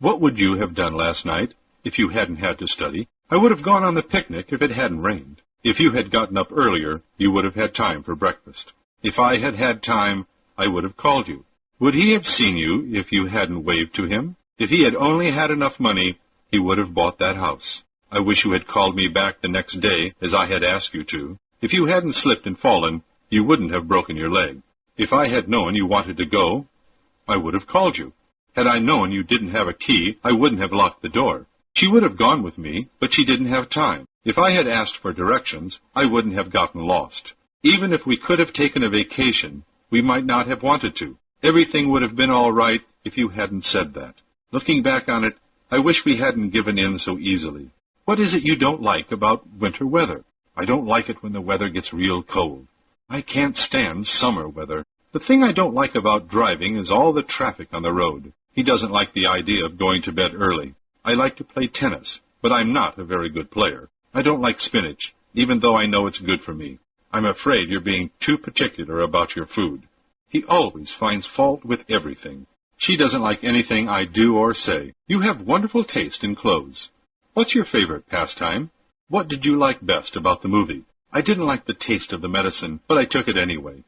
What would you have done last night if you hadn't had to study? I would have gone on the picnic if it hadn't rained. If you had gotten up earlier, you would have had time for breakfast. If I had had time, I would have called you. Would he have seen you if you hadn't waved to him? If he had only had enough money, he would have bought that house. I wish you had called me back the next day, as I had asked you to. If you hadn't slipped and fallen, you wouldn't have broken your leg. If I had known you wanted to go, I would have called you. Had I known you didn't have a key, I wouldn't have locked the door. She would have gone with me, but she didn't have time. If I had asked for directions, I wouldn't have gotten lost. Even if we could have taken a vacation, we might not have wanted to. Everything would have been all right if you hadn't said that. Looking back on it, I wish we hadn't given in so easily. What is it you don't like about winter weather? I don't like it when the weather gets real cold. I can't stand summer weather. The thing I don't like about driving is all the traffic on the road. He doesn't like the idea of going to bed early. I like to play tennis, but I'm not a very good player. I don't like spinach, even though I know it's good for me. I'm afraid you're being too particular about your food. He always finds fault with everything. She doesn't like anything I do or say. You have wonderful taste in clothes. What's your favorite pastime? What did you like best about the movie? I didn't like the taste of the medicine, but I took it anyway.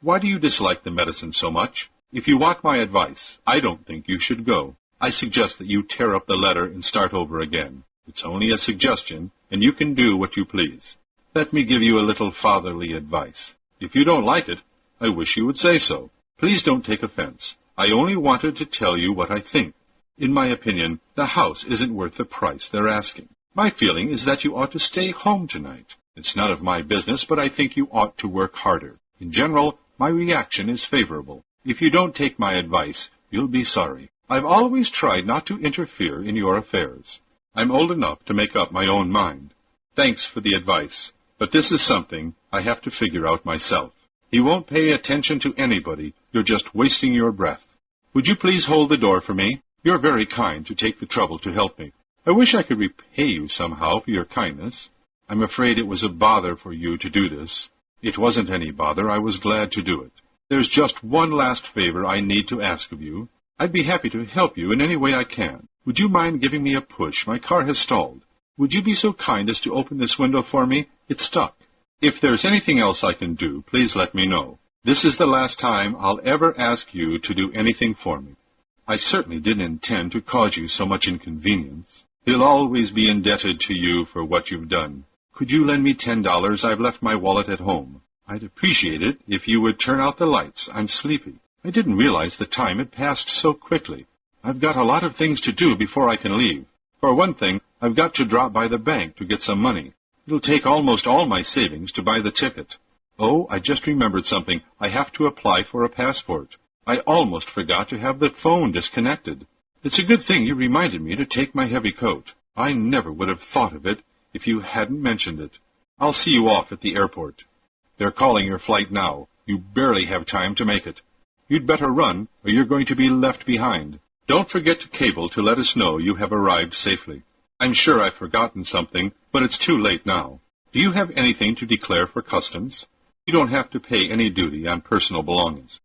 Why do you dislike the medicine so much? If you want my advice, I don't think you should go. I suggest that you tear up the letter and start over again. It's only a suggestion, and you can do what you please. Let me give you a little fatherly advice. If you don't like it, I wish you would say so. Please don't take offense. I only wanted to tell you what I think. In my opinion, the house isn't worth the price they're asking. My feeling is that you ought to stay home tonight. It's none of my business, but I think you ought to work harder. In general, my reaction is favorable. If you don't take my advice, you'll be sorry. I've always tried not to interfere in your affairs. I'm old enough to make up my own mind. Thanks for the advice, but this is something I have to figure out myself. He won't pay attention to anybody. You're just wasting your breath. Would you please hold the door for me? You're very kind to take the trouble to help me. I wish I could repay you somehow for your kindness. I'm afraid it was a bother for you to do this. It wasn't any bother. I was glad to do it. There's just one last favor I need to ask of you. I'd be happy to help you in any way I can. Would you mind giving me a push? My car has stalled. Would you be so kind as to open this window for me? It's stuck. If there's anything else I can do, please let me know. This is the last time I'll ever ask you to do anything for me. I certainly didn't intend to cause you so much inconvenience. He'll always be indebted to you for what you've done. Could you lend me $10? I've left my wallet at home. I'd appreciate it if you would turn out the lights. I'm sleepy. I didn't realize the time had passed so quickly. I've got a lot of things to do before I can leave. For one thing, I've got to drop by the bank to get some money. It'll take almost all my savings to buy the ticket. Oh, I just remembered something. I have to apply for a passport. I almost forgot to have the phone disconnected. It's a good thing you reminded me to take my heavy coat. I never would have thought of it if you hadn't mentioned it. I'll see you off at the airport. They're calling your flight now. You barely have time to make it. You'd better run, or you're going to be left behind. Don't forget to cable to let us know you have arrived safely. I'm sure I've forgotten something, but it's too late now. Do you have anything to declare for customs? You don't have to pay any duty on personal belongings.